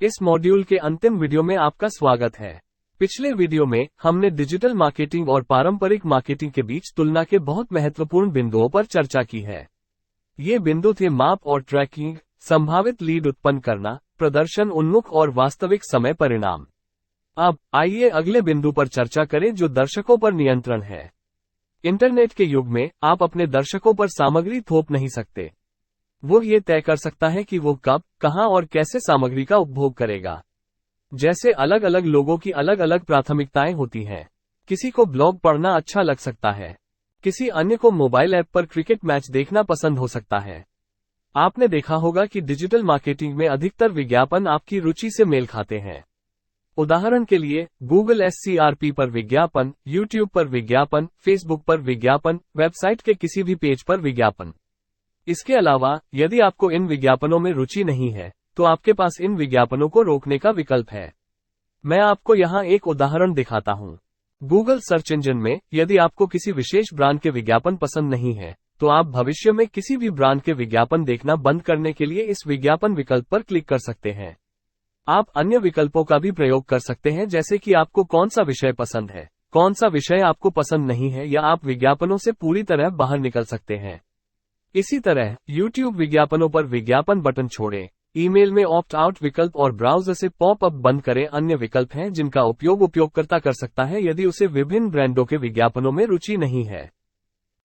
इस मॉड्यूल के अंतिम वीडियो में आपका स्वागत है। पिछले वीडियो में हमने डिजिटल मार्केटिंग और पारंपरिक मार्केटिंग के बीच तुलना के बहुत महत्वपूर्ण बिंदुओं पर चर्चा की है। ये बिंदु थे माप और ट्रैकिंग, संभावित लीड उत्पन्न करना, प्रदर्शन उन्मुख और वास्तविक समय परिणाम। अब आइए अगले बिंदु पर चर्चा करें जो दर्शकों पर नियंत्रण है। इंटरनेट के युग में आप अपने दर्शकों पर सामग्री थोप नहीं सकते। वो ये तय कर सकता है कि वो कब, कहां और कैसे सामग्री का उपभोग करेगा। जैसे अलग अलग लोगों की अलग अलग प्राथमिकताएं होती हैं। किसी को ब्लॉग पढ़ना अच्छा लग सकता है, किसी अन्य को मोबाइल ऐप पर क्रिकेट मैच देखना पसंद हो सकता है। आपने देखा होगा कि डिजिटल मार्केटिंग में अधिकतर विज्ञापन आपकी रुचि से मेल खाते हैं। उदाहरण के लिए गूगल SCRP पर विज्ञापन, यूट्यूब पर विज्ञापन, फेसबुक पर विज्ञापन, वेबसाइट के किसी भी पेज पर विज्ञापन। इसके अलावा यदि आपको इन विज्ञापनों में रुचि नहीं है तो आपके पास इन विज्ञापनों को रोकने का विकल्प है। मैं आपको यहाँ एक उदाहरण दिखाता हूँ। गूगल सर्च इंजन में यदि आपको किसी विशेष ब्रांड के विज्ञापन पसंद नहीं है तो आप भविष्य में किसी भी ब्रांड के विज्ञापन देखना बंद करने के लिए इस विज्ञापन विकल्प पर क्लिक कर सकते हैं। आप अन्य विकल्पों का भी प्रयोग कर सकते हैं, जैसे कि आपको कौन सा विषय पसंद है, कौन सा विषय आपको पसंद नहीं है, या आप विज्ञापनों से पूरी तरह बाहर निकल सकते हैं। इसी तरह YouTube विज्ञापनों पर विज्ञापन बटन छोड़ें, ईमेल में ऑप्ट आउट विकल्प और ब्राउज़र से पॉप अप बंद करें अन्य विकल्प हैं जिनका उपयोग उपयोगकर्ता कर सकता है यदि उसे विभिन्न ब्रांडों के विज्ञापनों में रुचि नहीं है।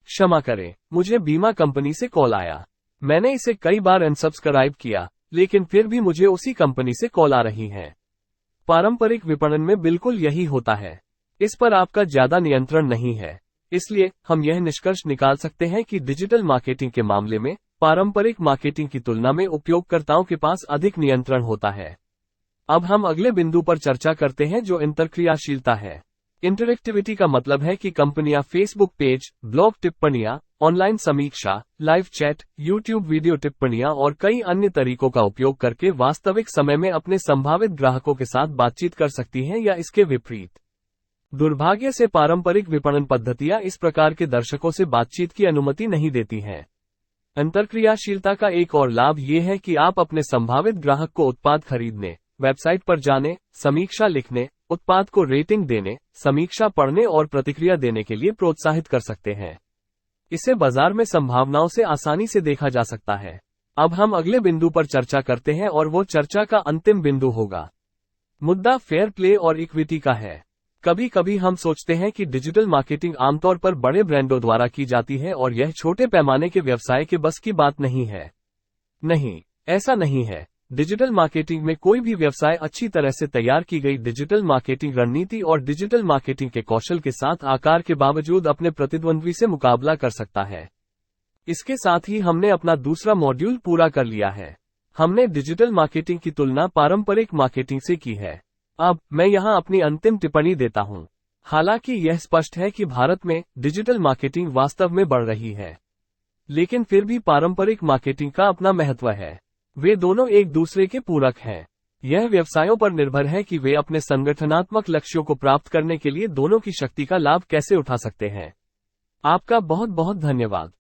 क्षमा करें, मुझे बीमा कंपनी से कॉल आया। मैंने इसे कई बार अनसब्सक्राइब किया, लेकिन फिर भी मुझे उसी कंपनी से कॉल आ रही है। पारंपरिक विपणन में बिल्कुल यही होता है। इस पर आपका ज्यादा नियंत्रण नहीं है। इसलिए हम यह निष्कर्ष निकाल सकते हैं कि डिजिटल मार्केटिंग के मामले में पारंपरिक मार्केटिंग की तुलना में उपयोगकर्ताओं के पास अधिक नियंत्रण होता है। अब हम अगले बिंदु पर चर्चा करते हैं जो अंतर्क्रियाशीलता है। इंटरएक्टिविटी का मतलब है कि कंपनियां फेसबुक पेज, ब्लॉग टिप्पणियां, ऑनलाइन समीक्षा, लाइव चैट, यूट्यूब वीडियो टिप्पणियां और कई अन्य तरीकों का उपयोग करके वास्तविक समय में अपने संभावित ग्राहकों के साथ बातचीत कर सकती हैं या इसके विपरीत। दुर्भाग्य से पारंपरिक विपणन पद्धतियां इस प्रकार के दर्शकों से बातचीत की अनुमति नहीं देती हैं। अंतर्क्रियाशीलता का एक और लाभ ये है कि आप अपने संभावित ग्राहक को उत्पाद खरीदने, वेबसाइट पर जाने, समीक्षा लिखने, उत्पाद को रेटिंग देने, समीक्षा पढ़ने और प्रतिक्रिया देने के लिए प्रोत्साहित कर सकते हैं। इसे बाजार में संभावनाओं से आसानी से देखा जा सकता है। अब हम अगले बिंदु पर चर्चा करते हैं और वो चर्चा का अंतिम बिंदु होगा। मुद्दा फेयर प्ले और इक्विटी का है। कभी कभी हम सोचते हैं कि डिजिटल मार्केटिंग आमतौर पर बड़े ब्रांडों द्वारा की जाती है और यह छोटे पैमाने के व्यवसाय के बस की बात नहीं है। नहीं, ऐसा नहीं है। डिजिटल मार्केटिंग में कोई भी व्यवसाय अच्छी तरह से तैयार की गई डिजिटल मार्केटिंग रणनीति और डिजिटल मार्केटिंग के कौशल के साथ आकार के बावजूद अपने प्रतिद्वंद्वी से मुकाबला कर सकता है। इसके साथ ही हमने अपना दूसरा मॉड्यूल पूरा कर लिया है। हमने डिजिटल मार्केटिंग की तुलना पारंपरिक मार्केटिंग से की है। अब मैं यहां अपनी अंतिम टिप्पणी देता हूं। हालांकि यह स्पष्ट है कि भारत में डिजिटल मार्केटिंग वास्तव में बढ़ रही है, लेकिन फिर भी पारंपरिक मार्केटिंग का अपना महत्व है। वे दोनों एक दूसरे के पूरक हैं। यह व्यवसायों पर निर्भर है कि वे अपने संगठनात्मक लक्ष्यों को प्राप्त करने के लिए दोनों की शक्ति का लाभ कैसे उठा सकते हैं। आपका बहुत बहुत धन्यवाद।